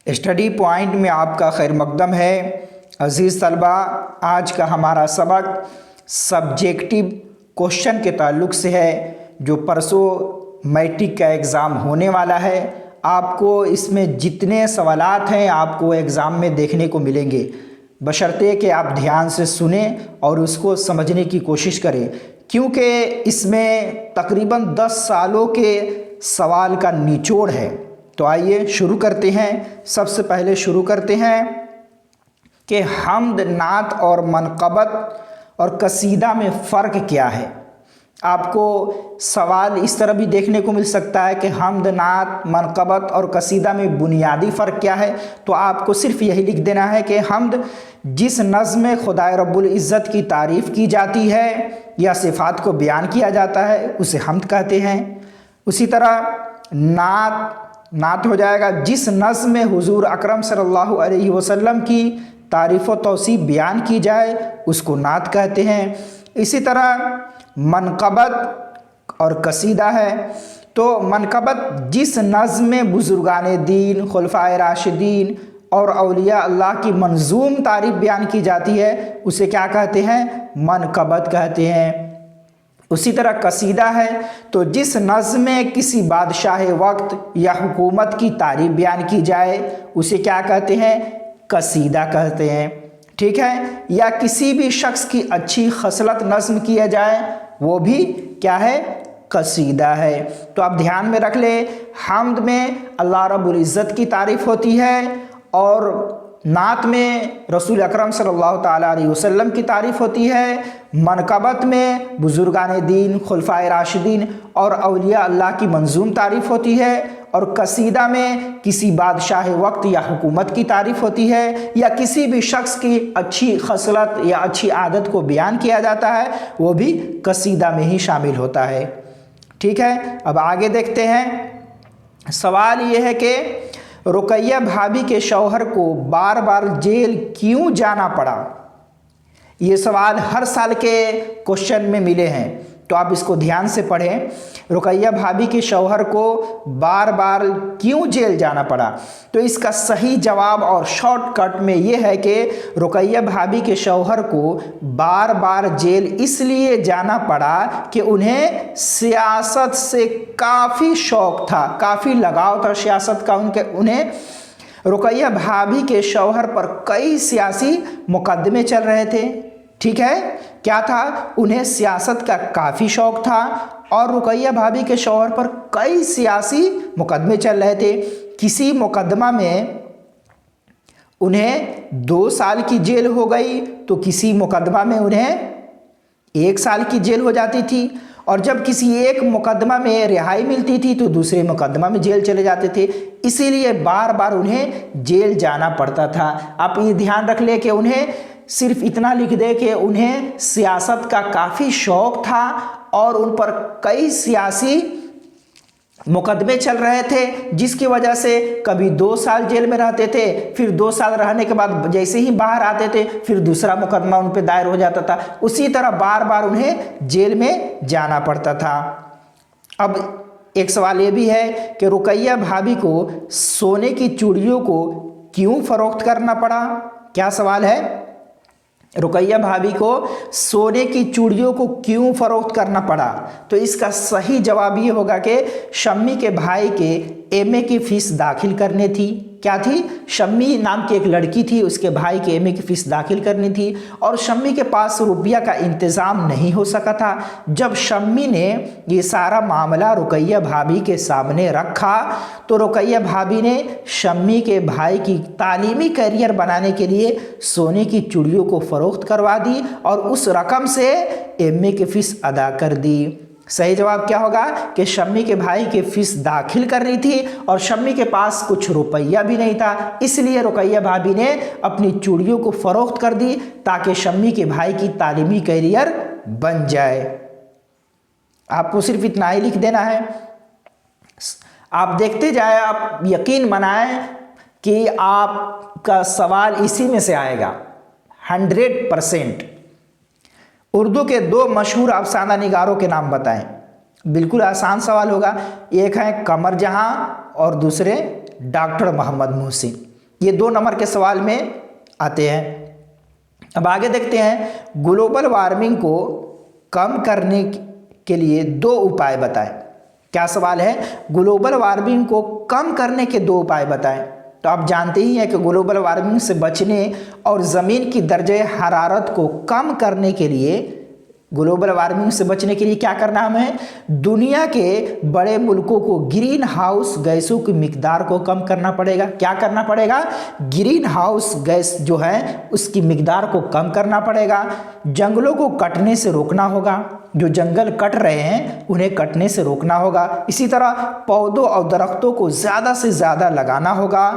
Study point में आपका खैर मकदम है। अज़ीज़ तलबा, आज का हमारा सबक सब्जेक्टिव क्वेश्चन के ताल्लुक़ से है, जो परसों मैट्रिक का एग्ज़ाम होने वाला है। आपको इसमें जितने सवालात हैं आपको एग्ज़ाम में देखने को मिलेंगे, बशर्ते कि आप ध्यान से सुने और उसको समझने की कोशिश करें, क्योंकि इसमें तकरीबन 10 सालों के सवाल का निचोड़ है। तो आइए शुरू करते हैं। सबसे पहले शुरू करते हैं कि हम्द, नात और मनक़बत और कसीदा में फ़र्क क्या है। आपको सवाल इस तरह भी देखने को मिल सकता है कि हम्द, नात, मनक़बत और कसीदा में बुनियादी फ़र्क क्या है। तो आपको सिर्फ़ यही लिख देना है कि हम्द जिस नज़्म में खुदाए रब्बुल इज़्ज़त की तारीफ़ की जाती है या सिफ़ात को बयान किया जाता है उसे हम्द कहते हैं। उसी तरह नात हो जाएगा जिस नज़्म में हुज़ूर अकरम सल्लल्लाहु अलैहि वसल्लम की तारीफ़ व तौसीफ़ बयान की जाए उसको नात कहते हैं। इसी तरह मनक़बत और कसीदा है। तो मनक़बत जिस नज़्म में बुज़ुर्गान दीन, खुलफ़ाए राशिदीन और औलिया अल्लाह की मंज़ूम तारीफ़ बयान की जाती है उसे क्या कहते हैं? मनक़बत कहते हैं। उसी तरह कसीदा है तो जिस नज़्म में किसी बादशाह वक्त या हुकूमत की तारीफ़ बयान की जाए उसे क्या कहते हैं? कसीदा कहते हैं। ठीक है। या किसी भी शख्स की अच्छी खसलत नज़्म किया जाए वो भी क्या है? कसीदा है। तो आप ध्यान में रख ले, हम्द में अल्लाह रब्बुल इज़्ज़त की तारीफ़ होती है और नात में रसूल अकरम सल्लल्लाहु ताला अलैहि वसल्लम की तारीफ़ होती है। मनक़बत में बुज़ुर्गान दीन, खुलफ़ाए राशिदीन और औलिया अल्लाह की मंज़ूम तारीफ़ होती है। और कसीदा में किसी बादशाह वक्त या हुकूमत की तारीफ़ होती है या किसी भी शख्स की अच्छी खसलत या अच्छी आदत को बयान किया जाता है, वो भी कसीदा में ही शामिल होता है। ठीक है। अब आगे देखते हैं। सवाल ये है कि रुकैया भाभी के शौहर को बार बार जेल क्यों जाना पड़ा। ये सवाल हर साल के क्वेश्चन में मिले हैं, तो आप इसको ध्यान से पढ़ें। रुकैया भाभी के शौहर को बार बार क्यों जेल जाना पड़ा? तो इसका सही जवाब और शॉर्टकट में ये है कि रुकैया भाभी के शौहर को बार बार जेल इसलिए जाना पड़ा कि उन्हें सियासत से काफ़ी शौक़ था, काफ़ी लगाव था सियासत का उन्हें। रुकैया भाभी के शौहर पर कई सियासी मुकदमे चल रहे थे। ठीक है। क्या था? उन्हें सियासत का काफ़ी शौक़ था और रुकैया भाभी के शौहर पर कई सियासी मुकदमे चल रहे थे। किसी मुकदमा में उन्हें 2 साल की जेल हो गई तो किसी मुकदमा में उन्हें 1 साल की जेल हो जाती थी, और जब किसी एक मुकदमा में रिहाई मिलती थी तो दूसरे मुकदमा में जेल चले जाते थे। इसीलिए बार बार उन्हें जेल जाना पड़ता था। आप ये ध्यान रख ले कि उन्हें सिर्फ इतना लिख दे कि उन्हें सियासत का काफ़ी शौक़ था और उन पर कई सियासी मुकदमे चल रहे थे, जिसकी वजह से कभी 2 साल जेल में रहते थे, फिर 2 साल रहने के बाद जैसे ही बाहर आते थे फिर दूसरा मुकदमा उन पर दायर हो जाता था। उसी तरह बार बार उन्हें जेल में जाना पड़ता था। अब एक सवाल ये भी है कि रुकैया भाभी को सोने की चूड़ियों को क्यों फ़रोख्त करना पड़ा? क्या सवाल है? रुकैया भाभी को सोने की चूड़ियों को क्यों फ़रोख्त करना पड़ा? तो इसका सही जवाब ये होगा कि शम्मी के भाई के एमए की फ़ीस दाखिल करनी थी। क्या थी? शम्मी नाम की एक लड़की थी, उसके भाई के एमए की फ़ीस दाखिल करनी थी और शम्मी के पास रुपया का इंतज़ाम नहीं हो सका था। जब शम्मी ने ये सारा मामला रुकैया भाभी के सामने रखा तो रुकैया भाभी ने शम्मी के भाई की तालीमी करियर बनाने के लिए सोने की चूड़ियों को फ़रोख्त करवा दी और उस रकम से एमए की फ़ीस अदा कर दी। सही जवाब क्या होगा कि शम्मी के भाई की फ़ीस दाखिल करनी थी और शम्मी के पास कुछ रुपया भी नहीं था, इसलिए रुकैया भाभी ने अपनी चूड़ियों को फ़रोख्त कर दी ताकि शम्मी के भाई की तालीमी करियर बन जाए। आपको सिर्फ इतना ही लिख देना है। आप देखते जाए, आप यकीन मनाएं कि आपका सवाल इसी में से आएगा 100%। उर्दू के 2 मशहूर अफसाना निगारों के नाम बताएं। बिल्कुल आसान सवाल होगा। एक है कमर जहां और दूसरे डॉक्टर मोहम्मद मोहसिन। ये 2 नंबर के सवाल में आते हैं। अब आगे देखते हैं, ग्लोबल वार्मिंग को कम करने के लिए 2 उपाय बताएं। क्या सवाल है? ग्लोबल वार्मिंग को कम करने के 2 उपाय बताएं। तो आप जानते ही हैं कि ग्लोबल वार्मिंग से बचने और ज़मीन की दर्जे हरारत को कम करने के लिए, ग्लोबल वार्मिंग से बचने के लिए क्या करना हमें? दुनिया के बड़े मुल्कों को ग्रीन हाउस गैसों की मिकदार को कम करना पड़ेगा। क्या करना पड़ेगा? ग्रीन हाउस गैस जो है उसकी मिकदार को कम करना पड़ेगा। जंगलों को कटने से रोकना होगा, जो जंगल कट रहे हैं उन्हें कटने से रोकना होगा। इसी तरह पौधों और दरख्तों को ज़्यादा से ज़्यादा लगाना होगा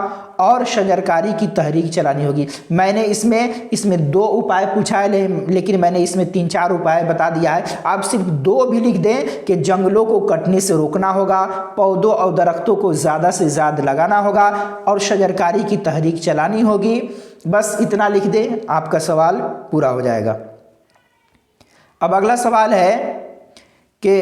और शजरकारी की तहरीक चलानी होगी। मैंने इसमें 2 उपाय पूछा है, लेकिन मैंने इसमें 3-4 उपाय बता दिया है। आप सिर्फ 2 भी लिख दें कि जंगलों को कटने से रोकना होगा, पौधों और दरख्तों को ज़्यादा से ज़्यादा लगाना होगा और शजरकारी की तहरीक चलानी होगी। बस इतना लिख दें, आपका सवाल पूरा हो जाएगा। अब अगला सवाल है कि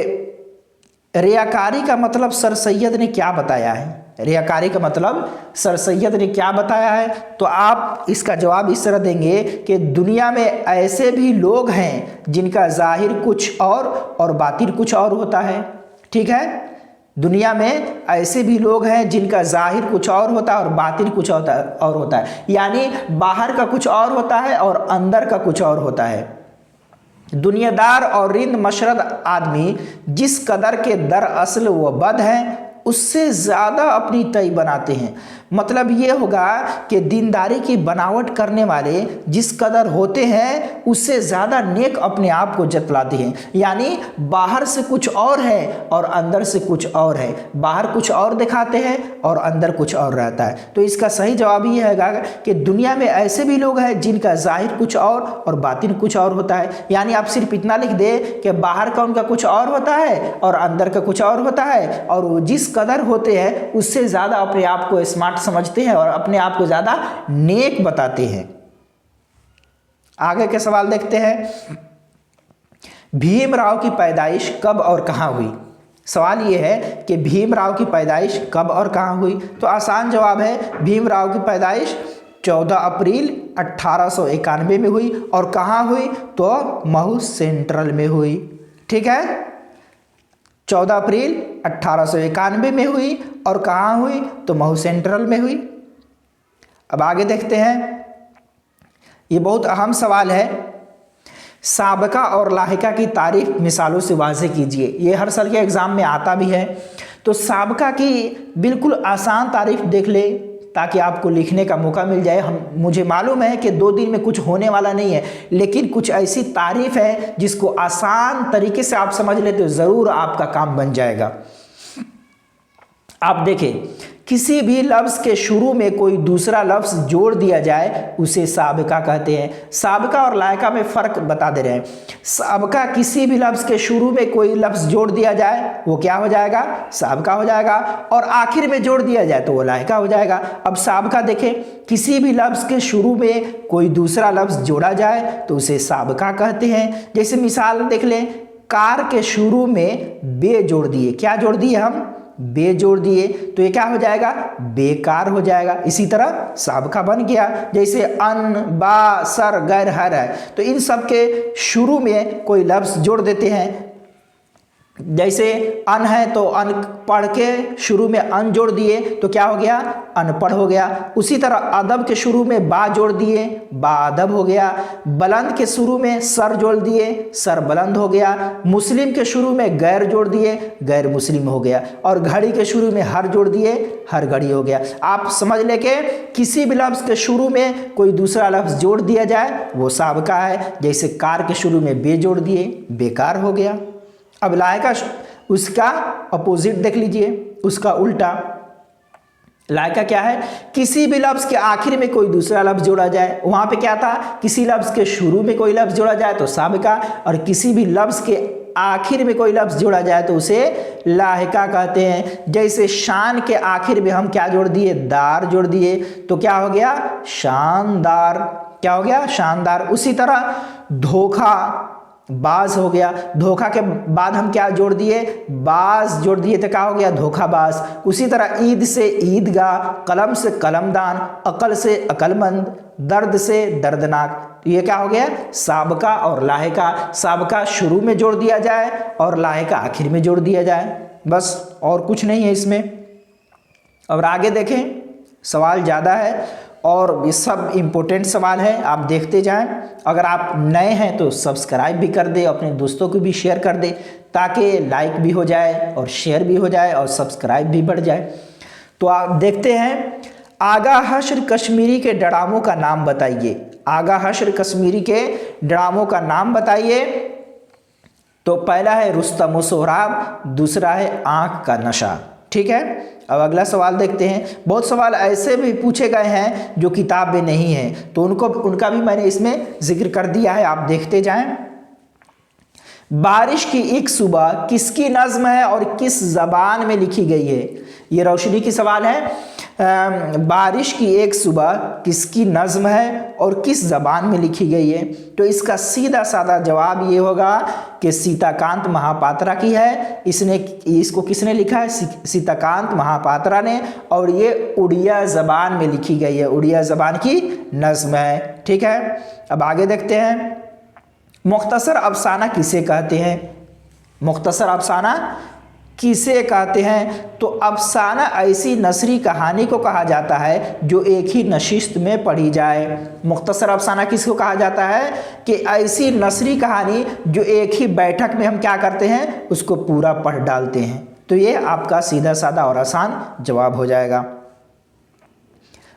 रियाकारी का मतलब सर सैयद ने क्या बताया है? रियाकारी का मतलब सर सैयद ने क्या बताया है? तो आप इसका जवाब इस तरह देंगे कि दुनिया में ऐसे भी लोग हैं जिनका जाहिर कुछ और बातिन कुछ और होता है। ठीक है, दुनिया में ऐसे भी लोग हैं जिनका जाहिर कुछ और होता है और बातिन कुछ और होता है, यानी बाहर का कुछ और होता है और अंदर का कुछ और होता है। दुनियादार और रिंद मशरद आदमी जिस कदर के दर असल व बद हैं उससे ज़्यादा अपनी तय बनाते हैं। मतलब ये होगा कि दीनदारी की बनावट करने वाले जिस कदर होते हैं उससे ज़्यादा नेक अपने आप को जतलाते हैं। यानी बाहर से कुछ और है और अंदर से कुछ और है, बाहर कुछ और दिखाते हैं और अंदर कुछ और रहता है। तो इसका सही जवाब ये है कि दुनिया में ऐसे भी लोग हैं जिनका जाहिर कुछ और बातिन कुछ और होता है। यानी आप सिर्फ इतना लिख दे कि बाहर का उनका कुछ और होता है और अंदर का कुछ और होता है, और वो जिस कदर होते हैं उससे ज़्यादा अपने आप को स्मार्ट समझते हैं और अपने आप को ज़्यादा नेक बताते हैं। आगे के सवाल देखते हैं, भीमराव की पैदाइश कब और कहाँ हुई? सवाल यह है कि भीमराव की पैदाइश कब और कहाँ हुई? तो आसान जवाब है, भीमराव की पैदाइश 14 अप्रैल 1891 में हुई। और कहाँ हुई? तो महू सेंट्रल में हुई। ठीक है, 14 अप्रैल 1891 में हुई और कहाँ हुई? तो महू सेंट्रल में हुई। अब आगे देखते हैं, ये बहुत अहम सवाल है, साबका और लाहिका की तारीफ मिसालों से वाज़े कीजिए। ये हर साल के एग्ज़ाम में आता भी है। तो साबका की बिल्कुल आसान तारीफ देख ले ताकि आपको लिखने का मौका मिल जाए। मुझे मालूम है कि 2 दिन में कुछ होने वाला नहीं है, लेकिन कुछ ऐसी तारीफ है जिसको आसान तरीके से आप समझ लेते तो ज़रूर आपका काम बन जाएगा। आप देखें, किसी भी लफ्ज़ के शुरू में कोई दूसरा लफ्ज़ जोड़ दिया जाए उसे साबका कहते हैं। साबका और लायका में फ़र्क बता दे रहे हैं। साबका, किसी भी लफ्ज़ के शुरू में कोई लफ्ज़ जोड़ दिया जाए वो क्या हो जाएगा? साबका हो जाएगा। और आखिर में जोड़ दिया जाए तो वो लायका हो जाएगा। अब साबका देखें, किसी भी लफ्ज़ के शुरू में कोई दूसरा लफ्ज़ जोड़ा जाए तो उसे साबका कहते हैं। जैसे मिसाल देख लें, कार के शुरू में बे जोड़ दिए। क्या जोड़ दिए हम? बे जोड़ दिए, तो ये क्या हो जाएगा? बेकार हो जाएगा। इसी तरह साबका बन गया। जैसे अन, बा, सर, गैर, हर है, तो इन सब के शुरू में कोई लफ्ज़ जोड़ देते हैं। जैसे अन है तो अन पढ़ के शुरू में अन जोड़ दिए तो क्या हो गया? अनपढ़ हो गया। उसी तरह अदब के शुरू में बा जोड़ दिए, बाअदब हो गया। बुलंद के शुरू में सर जोड़ दिए, सर बुलंद हो गया। मुस्लिम के शुरू में गैर जोड़ दिए, गैर मुस्लिम हो गया। और घड़ी के शुरू में हर जोड़ दिए, हर घड़ी हो गया। आप समझ ले के किसी भी लफ्ज़ के शुरू में कोई दूसरा लफ्ज़ जोड़ दिया जाए वो साबका है। जैसे कार के शुरू में बे जोड़ दिए, बेकार हो गया। अब लायका, उसका अपोजिट देख लीजिए, उसका उल्टा। लायका क्या है? किसी भी लफ्ज़ के आखिर में कोई दूसरा लफ्ज़ जोड़ा जाए। वहाँ पे क्या था? किसी लफ्ज़ के शुरू में कोई लफ्ज़ जोड़ा जाए तो साबका, और किसी भी लफ्ज़ के आखिर में कोई लफ्ज़ जोड़ा जाए तो उसे लाहिका कहते हैं। जैसे शान के आखिर में हम क्या जोड़ दिए? दार जोड़ दिए, तो क्या हो गया? शानदार। क्या हो गया? शानदार। उसी तरह धोखा, बाज हो गया। धोखा के बाद हम क्या जोड़ दिए, बाज जोड़ दिए तो क्या हो गया, धोखाबाज। उसी तरह ईद से ईदगाह, कलम से कलमदान, अकल से अकलमंद, दर्द से दर्दनाक। तो ये क्या हो गया, साबका और लाहिका। साबका शुरू में जोड़ दिया जाए और लाहिका आखिर में जोड़ दिया जाए, बस और कुछ नहीं है इसमें। और आगे देखें, सवाल ज़्यादा है और ये सब इम्पोर्टेंट सवाल है, आप देखते जाएं। अगर आप नए हैं तो सब्सक्राइब भी कर दे, अपने दोस्तों को भी शेयर कर दे, ताकि लाइक भी हो जाए और शेयर भी हो जाए और सब्सक्राइब भी बढ़ जाए। तो आप देखते हैं, आगा हश्र कश्मीरी के डरामों का नाम बताइए। आगा हश्र कश्मीरी के डरामों का नाम बताइए। तो पहला है रुस्तम व सोहराब, दूसरा है आँख का नशा। ठीक है, अब अगला सवाल देखते हैं। बहुत सवाल ऐसे भी पूछे गए हैं जो किताब में नहीं है, तो उनका भी मैंने इसमें जिक्र कर दिया है, आप देखते जाएं। बारिश की एक सुबह किसकी नज्म है और किस जबान में लिखी गई है? ये रोशनी की सवाल है। बारिश की एक सुबह किसकी नज्म है और किस जबान में लिखी गई है? तो इसका सीधा साधा जवाब ये होगा कि सीताकांत महापात्रा की है। इसको किसने लिखा है? सीताकांत महापात्रा ने, और ये उड़िया जबान में लिखी गई है, उड़िया जबान की नज्म है। ठीक है, अब आगे देखते हैं। मुख्तसर अफसाना किसे कहते हैं? मुख्तसर अफसाना किसे कहते हैं? तो अफसाना ऐसी नसरी कहानी को कहा जाता है जो एक ही नशिस्त में पढ़ी जाए। मुख्तसर अफसाना किसको कहा जाता है? कि ऐसी नसरी कहानी जो एक ही बैठक में हम क्या करते हैं, उसको पूरा पढ़ डालते हैं। तो ये आपका सीधा साधा और आसान जवाब हो जाएगा।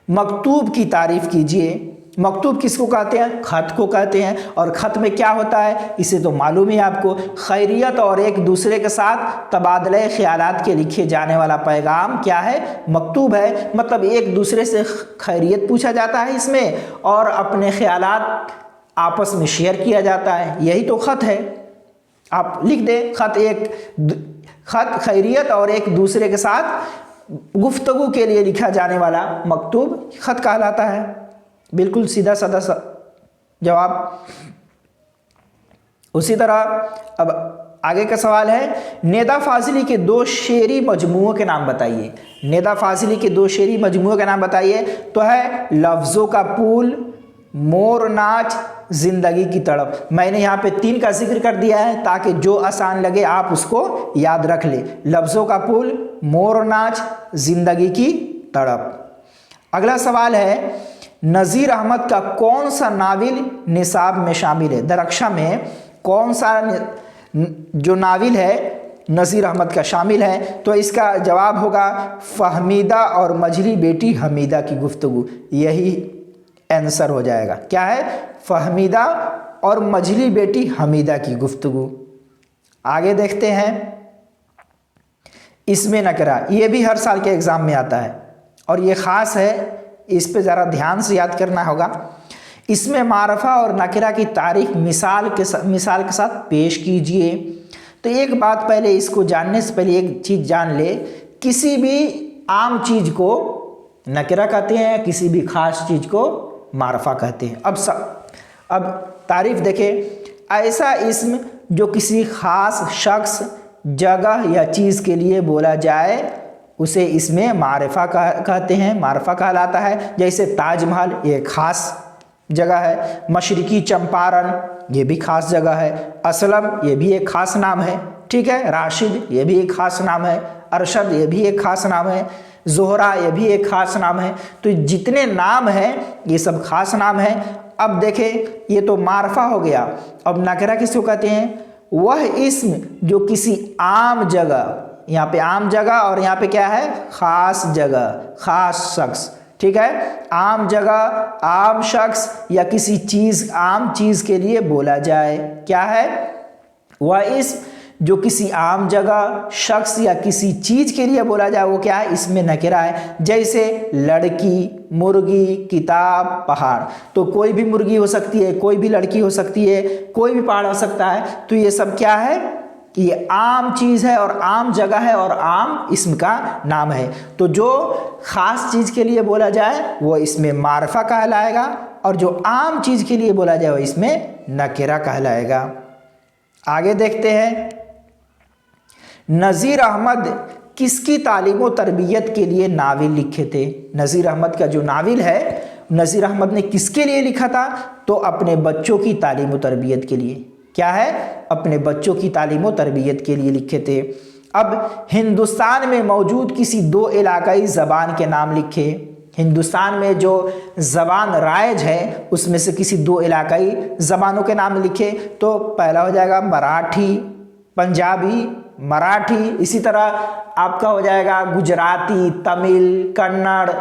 मकतूब की तारीफ कीजिए। मकतूब किसको कहते हैं? खत को कहते हैं। और खत में क्या होता है, इसे तो मालूम ही आपको, खैरियत और एक दूसरे के साथ तबादले ख्यालात के लिखे जाने वाला पैगाम क्या है? मकतूब है। मतलब एक दूसरे से खैरियत पूछा जाता है इसमें, और अपने ख्यालात आपस में शेयर किया जाता है, यही तो खत है। आप लिख दे खत खैरियत और एक दूसरे के साथ गुफ्तगू के लिए लिखा जाने वाला मकतूब खत कहलाता है। बिल्कुल सीधा साधा जवाब। उसी तरह अब आगे का सवाल है, नेदा फाजिली के दो शेरी मजमुओं के नाम बताइए। नेदा फाजिली के दो शेरी मजमुओं के नाम बताइए। तो है लफ्ज़ों का पुल, मोर नाच, जिंदगी की तड़प। मैंने यहाँ पे 3 का जिक्र कर दिया है ताकि जो आसान लगे आप उसको याद रख ले। लफ्ज़ों का पुल, मोर नाच, जिंदगी की तड़प। अगला सवाल है, नज़ीर अहमद का कौन सा नाविल निसाब में शामिल है? दरक्षा में कौन सा जो नाविल है नज़ीर अहमद का शामिल है? तो इसका जवाब होगा फहमीदा और मझली बेटी हमीदा की गुफ्तगू। यही आंसर हो जाएगा। क्या है? फहमीदा और मझली बेटी हमीदा की गुफ्तगू। आगे देखते हैं, इसमें नकरा, ये भी हर साल के एग्ज़ाम में आता है और ये ख़ास है, इस पे ज़रा ध्यान से याद करना होगा। इसमें मारफा और नकरा की तारीफ मिसाल के साथ पेश कीजिए। तो एक बात पहले, इसको जानने से पहले एक चीज़ जान ले, किसी भी आम चीज़ को नकरा कहते हैं, किसी भी ख़ास चीज़ को मारफा कहते हैं। अब तारीफ देखें, ऐसा इस्म जो किसी ख़ास शख्स, जगह या चीज़ के लिए बोला जाए उसे इसमें मारफा कहते हैं, मारफा कहलाता है। जैसे ताजमहल, ये ख़ास जगह है। मशरिकी चंपारण, ये भी ख़ास जगह है। असलम, ये भी एक ख़ास नाम है। ठीक है, राशिद, ये भी एक ख़ास नाम है। अरशद, ये भी एक ख़ास नाम है। जोहरा, ये भी एक ख़ास नाम है। तो जितने नाम हैं ये सब ख़ास नाम हैं। अब देखें, ये तो मारफा हो गया। अब नकरा किसको कहते हैं? वह इस्म जो किसी आम जगह, यहाँ पे आम जगह और यहाँ पे क्या है? ख़ास जगह, ख़ास शख्स। ठीक है, आम जगह, आम शख्स या किसी चीज़, आम चीज़ के लिए बोला जाए। क्या है? वह इस्म जो किसी आम जगह, शख्स या किसी चीज़ के लिए बोला जाए, वो क्या है? इसमें नकरा है। जैसे लड़की, मुर्गी, किताब, पहाड़। तो कोई भी मुर्गी हो सकती है, कोई भी लड़की हो सकती है, कोई भी पहाड़ हो सकता है। तो ये सब क्या है? ये आम चीज़ है और आम जगह है और आम इस्म का नाम है। तो जो ख़ास चीज़ के लिए बोला जाए वो इसमें मारफा कहलाएगा, और जो आम चीज़ के लिए बोला जाए वो इसमें नकेरा कहलाएगा। आगे देखते हैं, नज़ीर अहमद किसकी तालीम व तरबियत के लिए नाविल लिखे थे? नज़ीर अहमद का जो नाविल है, नज़ीर अहमद ने किसके लिए लिखा था? तो अपने बच्चों की तालीम व तरबियत के लिए। क्या है? अपने बच्चों की तालीम व तरबियत के लिए लिखे थे। अब हिंदुस्तान में मौजूद किसी दो इलाकाई ज़बान के नाम लिखे। हिंदुस्तान में जो ज़बान राइज है उसमें से किसी दो इलाकाई ज़बानों के नाम लिखे। तो पहला हो जाएगा मराठी, पंजाबी, मराठी। इसी तरह आपका हो जाएगा गुजराती, तमिल, कन्नड़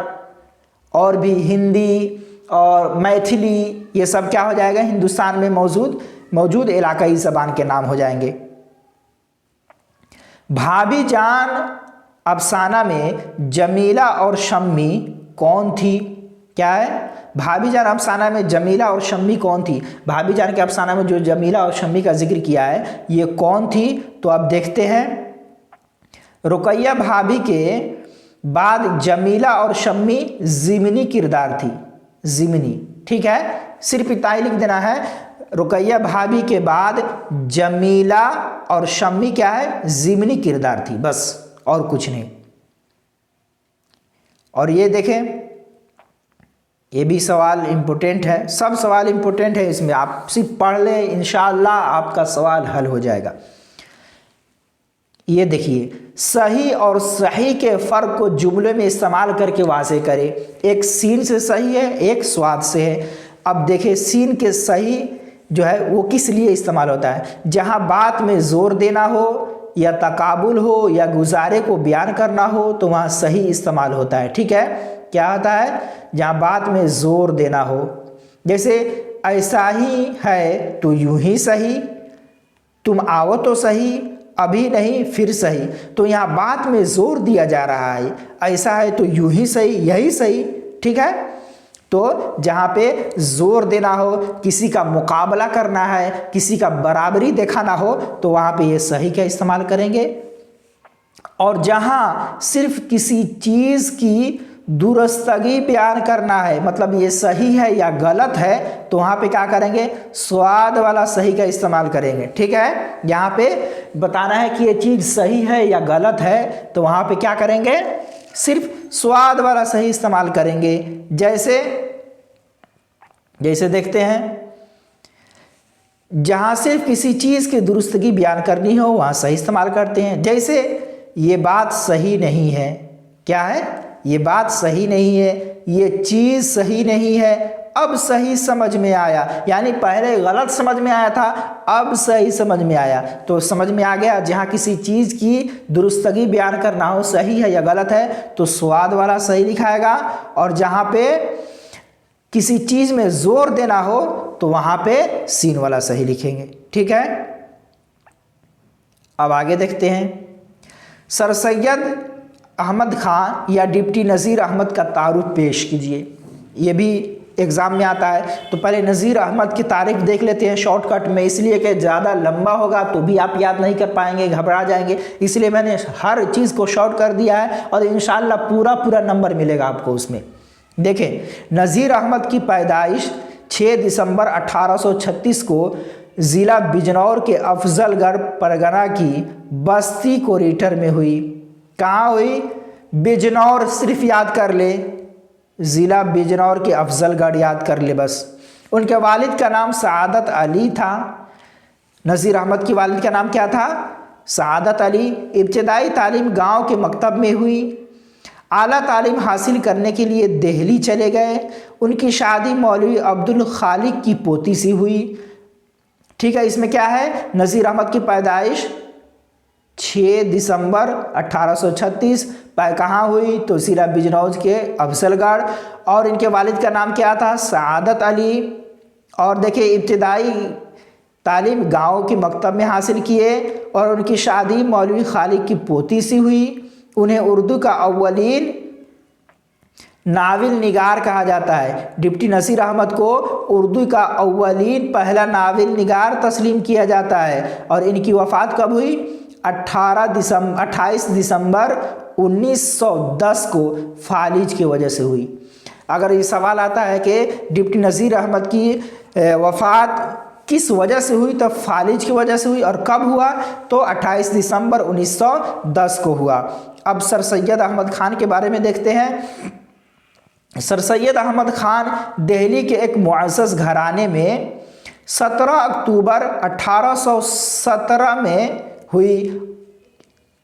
और भी हिंदी और मैथिली। ये सब क्या हो जाएगा? हिंदुस्तान में मौजूद इलाकाई ज़बान के नाम हो जाएंगे। भाभी जान अफसाना में जमीला और शम्मी कौन थी? क्या है? भाभी जान अफसाना में जमीला और शम्मी कौन थी? भाभी जान के अफसाना में जो जमीला और शम्मी का जिक्र किया है ये कौन थी? तो अब देखते हैं, रुकैया भाभी के बाद जमीला और शम्मी ज़िमनी किरदार थी। ज़िमनी, ठीक है, सिर्फ इतना ही लिख देना है। रुकैया भाभी के बाद जमीला और शम्मी क्या है? ज़िमनी किरदार थी, बस, और कुछ नहीं। और ये देखें, ये भी सवाल इम्पोर्टेंट है, सब सवाल इम्पोर्टेंट है इसमें, आप सिर्फ पढ़ लें, इंशाअल्लाह आपका सवाल हल हो जाएगा। ये देखिए, सही और सही के फ़र्क को जुमले में इस्तेमाल करके वाज़े करें। एक सीन से सही है, एक स्वाद से है। अब देखिए, सीन के सही जो है वो किस लिए इस्तेमाल होता है? जहाँ बात में ज़ोर देना हो या तकाबुल हो या गुजारे को बयान करना हो तो वहाँ सही इस्तेमाल होता है, ठीक है। क्या होता है? जहाँ बात में ज़ोर देना हो, जैसे ऐसा ही है तो यूं ही सही, तुम आओ तो सही, अभी नहीं फिर सही। तो यहाँ बात में ज़ोर दिया जा रहा है, ऐसा है तो यूं ही सही, यही सही, ठीक है। तो जहाँ पे ज़ोर देना हो, किसी का मुकाबला करना है, किसी का बराबरी दिखाना हो तो वहाँ पे ये सही का इस्तेमाल करेंगे। और जहाँ सिर्फ किसी चीज़ की दुरुस्तगी बयान करना है, मतलब ये सही है या गलत है, तो वहाँ पे क्या करेंगे? स्वाद वाला सही का इस्तेमाल करेंगे, ठीक है। यहाँ पे बताना है कि ये चीज़ सही है या गलत है तो वहाँ पे क्या करेंगे? सिर्फ स्वाद वाला सही इस्तेमाल करेंगे। जैसे देखते हैं, जहाँ सिर्फ किसी चीज़ की दुरुस्तगी बयान करनी हो वहाँ सही इस्तेमाल करते हैं। जैसे ये बात सही नहीं है, क्या है? ये बात सही नहीं है, ये चीज़ सही नहीं है, अब सही समझ में आया। यानी पहले गलत समझ में आया था, अब सही समझ में आया। तो समझ में आ गया, जहाँ किसी चीज़ की दुरुस्तगी बयान करना हो, सही है या गलत है, तो स्वाद वाला सही लिखाएगा। और जहाँ पे किसी चीज़ में ज़ोर देना हो तो वहाँ पे सीन वाला सही लिखेंगे, ठीक है। अब आगे देखते हैं, सर सैयद अहमद खान या डिप्टी नज़ीर अहमद का तारुफ पेश कीजिए। ये भी एग्ज़ाम में आता है। तो पहले नज़ीर अहमद की तारीफ देख लेते हैं शॉर्टकट में, इसलिए कि ज़्यादा लंबा होगा तो भी आप याद नहीं कर पाएंगे, घबरा जाएंगे, इसलिए मैंने हर चीज़ को शॉर्ट कर दिया है और इंशाअल्लाह पूरा नंबर मिलेगा आपको उसमें। देखें, नज़ीर अहमद की पैदाइश 6 दिसंबर 1836 को ज़िला बिजनौर के अफजलगढ़ परगना की बस्ती कोरीटर में हुई। कहाँ हुई? बिजनौर, सिर्फ याद कर ले, ज़िला बिजनौर के अफजलगढ़ याद कर ले बस। उनके वालिद का नाम सआदत अली था। नज़ीर अहमद की वालिद का नाम क्या था? सआदत अली। इब्तदाई तालीम गांव के मकतब में हुई। आला तालीम हासिल करने के लिए दिल्ली चले गए। उनकी शादी मौलवी अब्दुल खालिक की पोती से हुई, ठीक है। इसमें क्या है? नज़ीर अहमद की पैदाइश 6 दिसंबर 1836 कहाँ हुई? तो ज़िला बिजनौर के अफजलगढ़। और इनके वालिद का नाम क्या था? सआदत अली। और देखिए, इब्तदाई तालीम गांव के मकतब में हासिल किए और उनकी शादी मौलवी खालिक की पोती से हुई। उन्हें उर्दू का अव्वलीन नाविल निगार कहा जाता है। डिप्टी नज़ीर अहमद को उर्दू का अव्वलीन पहला नाविल निगार तस्लीम किया जाता है। और इनकी वफ़ात कब हुई? 28 दिसंबर 1910 को फालिज की वजह से हुई। अगर ये सवाल आता है कि डिप्टी नज़ीर अहमद की वफ़ात किस वजह से हुई? तो फालिज की वजह से हुई। और कब हुआ? तो 28 दिसंबर 1910 को हुआ। अब सर सैयद अहमद खान के बारे में देखते हैं। सर सैयद अहमद खान दिल्ली के एक मुअज़्ज़ज़ घराने में 17 अक्टूबर 1817 में हुई।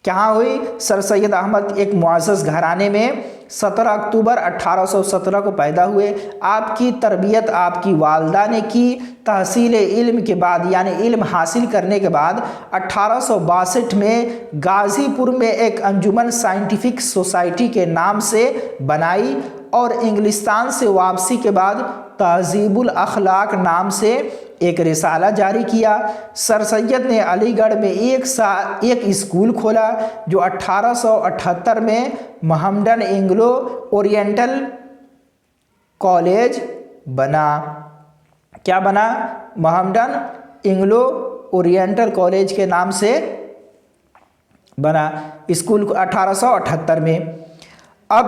कहाँ हुई? सर सैयद अहमद एक मुअज़्ज़ज़ घराने में 17 अक्टूबर 1817 को पैदा हुए। आपकी तरबियत आपकी वालदा ने की। तहसील इल्म के बाद यानी इल्म हासिल करने के बाद 1862 में गाज़ीपुर में एक अंजुमन साइंटिफिक सोसाइटी के नाम से बनाई और इंग्लिस्तान से वापसी के बाद तहज़ीबुल अखलाक नाम से एक रिसाला जारी किया। सर सैयद ने अलीगढ़ में एक स्कूल खोला जो 1878 में मोहम्मडन एंग्लो ओरिएंटल कॉलेज बना। क्या बना? मोहम्मडन एंग्लो ओरिएंटल कॉलेज के नाम से बना स्कूल 1878 में। अब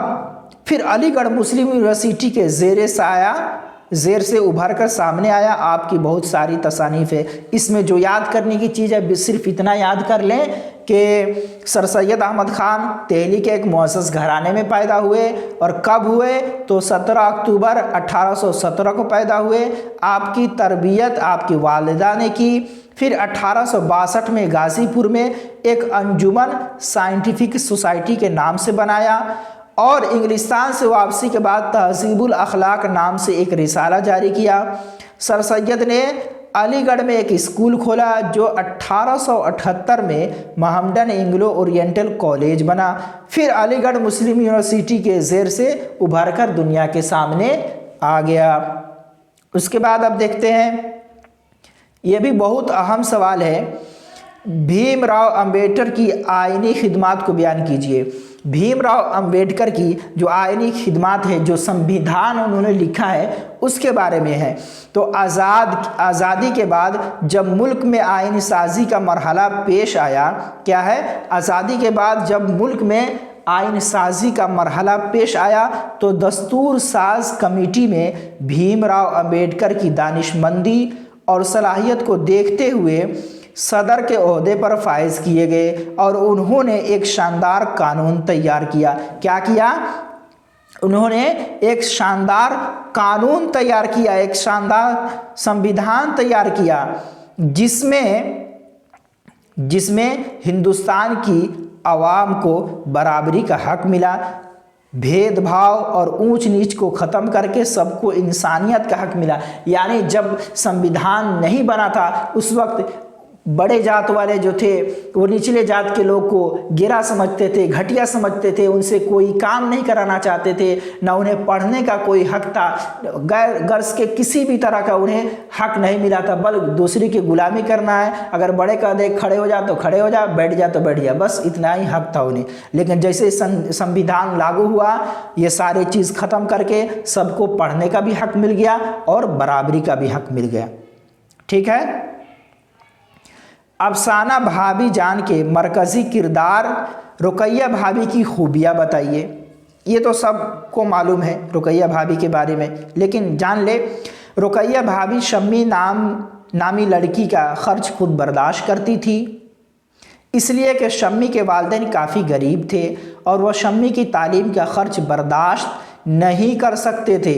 फिर अलीगढ़ मुस्लिम यूनिवर्सिटी के ज़ेर से उभर कर सामने आया। आपकी बहुत सारी तसानीफ है। इसमें जो याद करने की चीज़ है सिर्फ इतना याद कर लें कि सर सैयद अहमद खान दिल्ली के एक मुअज़्ज़ज़ घराने में पैदा हुए। और कब हुए? तो 17 अक्टूबर 1817 को पैदा हुए। आपकी तरबियत आपकी वालिदा ने की। फिर 1862 में गाज़ीपुर में एक अंजुमन साइंटिफिक सोसाइटी के नाम से बनाया और इंग्लिस्तान से वापसी के बाद तहज़ीबुल अखलाक नाम से एक रिसाला जारी किया। सर सैयद ने अलीगढ़ में एक स्कूल खोला जो 1878 में मोहम्मडन एंग्लो ओरिएंटल कॉलेज बना। फिर अलीगढ़ मुस्लिम यूनिवर्सिटी के ज़ेर से उभर कर दुनिया के सामने आ गया। उसके बाद अब देखते हैं, यह भी बहुत अहम सवाल है, भीमराव अंबेडकर की आईनी खिदमात को बयान कीजिए। भीमराव अंबेडकर की जो आईनी खिदमात है, जो संविधान उन्होंने लिखा है, उसके बारे में है। तो आज़ादी के बाद जब मुल्क में आईनी साजी का मरहला पेश आया, क्या है? आज़ादी के बाद जब मुल्क में आईन साजी का मरहला पेश आया तो दस्तूर साज कमेटी में भीमराव अंबेडकर की दानिशमंदी और सलाहियत को देखते हुए सदर के ओहदे पर फाइज किए गए और उन्होंने एक शानदार कानून तैयार किया। क्या किया? उन्होंने एक शानदार कानून तैयार किया, एक शानदार संविधान तैयार किया जिसमें हिंदुस्तान की आवाम को बराबरी का हक मिला, भेदभाव और ऊंच नीच को ख़त्म करके सबको इंसानियत का हक मिला। यानी जब संविधान नहीं बना था उस वक्त बड़े जात वाले जो थे वो निचले जात के लोग को गिरा समझते थे, घटिया समझते थे, उनसे कोई काम नहीं कराना चाहते थे, ना उन्हें पढ़ने का कोई हक था, गर्ज के किसी भी तरह का उन्हें हक नहीं मिला था, बल्कि दूसरे की गुलामी करना है। अगर बड़े का देख खड़े हो जा तो खड़े हो जा, बैठ जा तो बैठ जा, बस इतना ही हक था उन्हें। लेकिन जैसे संविधान लागू हुआ, ये सारी चीज़ ख़त्म करके सबको पढ़ने का भी हक मिल गया और बराबरी का भी हक मिल गया। ठीक है। अफसाना भाभी जान के मरकज़ी किरदार रुकैया भाभी की खूबियाँ बताइए। ये तो सबको मालूम है रुकैया भाभी के बारे में, लेकिन जान ले, रुकैया भाभी शम्मी नामी लड़की का ख़र्च खुद बर्दाश्त करती थी, इसलिए कि शम्मी के वालिदैन काफ़ी गरीब थे और वह शम्मी की तालीम का ख़र्च बर्दाश्त नहीं कर सकते थे।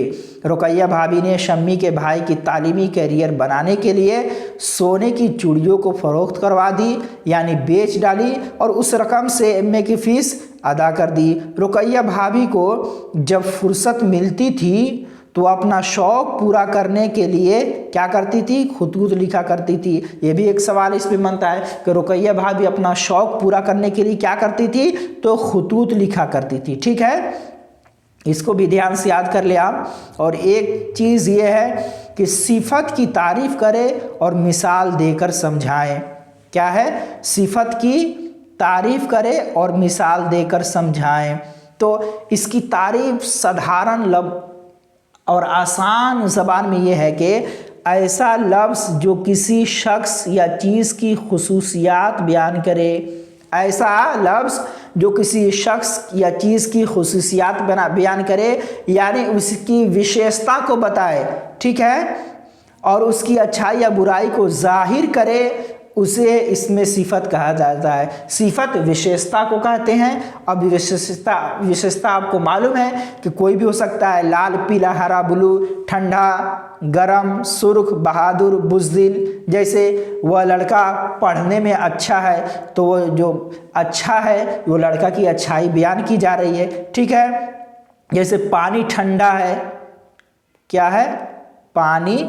रुकैया भाभी ने शम्मी के भाई की तालीमी कैरियर बनाने के लिए सोने की चूड़ियों को फ़रोख्त करवा दी, यानी बेच डाली, और उस रकम से एमए की फ़ीस अदा कर दी। रुकैया भाभी को जब फुर्सत मिलती थी तो अपना शौक़ पूरा करने के लिए क्या करती थी? खुतूत लिखा करती थी। ये भी एक सवाल इस पर बनता है कि रुकैया भाभी अपना शौक़ पूरा करने के लिए क्या करती थी? तो खुतूत लिखा करती थी। ठीक है, इसको भी ध्यान से याद कर ले आप। और एक चीज़ ये है कि सिफत की तारीफ़ करे और मिसाल देकर समझाएं। क्या है? सिफत की तारीफ़ करे और मिसाल देकर समझाएं। तो इसकी तारीफ़ साधारण और आसान ज़बान में ये है कि ऐसा लफ्ज़ जो किसी शख्स या चीज़ की खुसूसियात बयान करे, ऐसा लफ्ज़ जो किसी शख्स या चीज़ की खुसूसियात बयान करे, यानी उसकी विशेषता को बताए। ठीक है। और उसकी अच्छाई या बुराई को जाहिर करे, उसे इसमें सिफत कहा जाता है। सिफत विशेषता को कहते हैं। अब विशेषता आपको मालूम है कि कोई भी हो सकता है, लाल, पीला, हरा, ब्लू, ठंडा, गरम, सुर्ख, बहादुर, बुज़दिल। जैसे वह लड़का पढ़ने में अच्छा है, तो वो जो अच्छा है वो लड़का की अच्छाई बयान की जा रही है, ठीक है। जैसे पानी ठंडा है, क्या है, पानी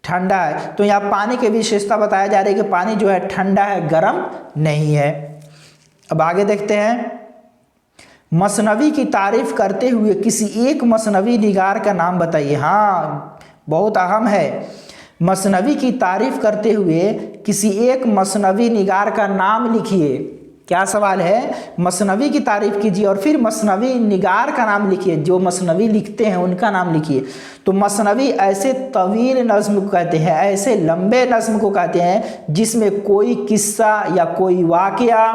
ठंडा है, तो यहाँ पानी की विशेषता बताया जा रही है कि पानी जो है ठंडा है, गर्म नहीं है। अब आगे देखते हैं, मसनवी की तारीफ करते हुए किसी एक मसनवी निगार का नाम बताइए। हाँ, बहुत अहम है। मसनवी की तारीफ करते हुए किसी एक मसनवी निगार का नाम लिखिए। क्या सवाल है, मसनवी की तारीफ कीजिए और फिर मसनवी निगार का नाम लिखिए, जो मसनवी लिखते हैं उनका नाम लिखिए। तो मसनवी ऐसे तवील नज़्म को कहते हैं, ऐसे लंबे नज़्म को कहते हैं जिसमें कोई किस्सा या कोई वाक़या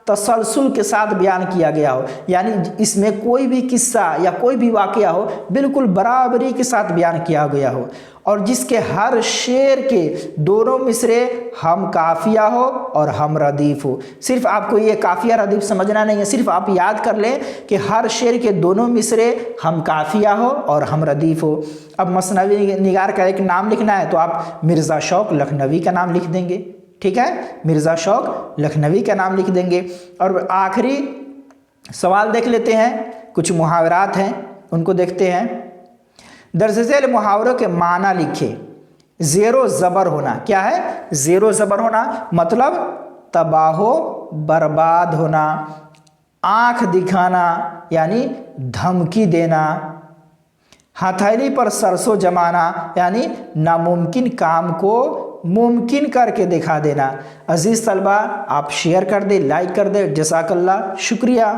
तसलसल के साथ बयान किया गया हो, यानी इसमें कोई भी किस्सा या कोई भी वाक़या हो बिल्कुल बराबरी के साथ बयान किया गया हो, और जिसके हर शेर के दोनों मिसरे हम काफिया हो और हम रदीफ हो। सिर्फ आपको ये काफिया रदीफ समझना नहीं है, सिर्फ आप याद कर लें कि हर शेर के दोनों मिसरे हम काफिया हो और हम रदीफ हो। अब मसनवी निगार का एक नाम लिखना है तो आप मिर्ज़ा शौक लखनवी का नाम लिख देंगे, ठीक है, मिर्ज़ा शौक लखनवी का नाम लिख देंगे। और आखिरी सवाल देख लेते हैं, कुछ मुहावरात हैं उनको देखते हैं। दर्ज झेल मुहावरों के माना लिखे। ज़ेरो ज़बर होना, क्या है, ज़ेरो ज़बर होना मतलब तबाहो बर्बाद होना। आँख दिखाना यानी धमकी देना। हथेली पर सरसों जमाना यानी नामुमकिन काम को मुमकिन करके दिखा देना। अजीज़ तलबा, आप शेयर कर दें, लाइक कर दें। जज़ाकल्लाह, शुक्रिया।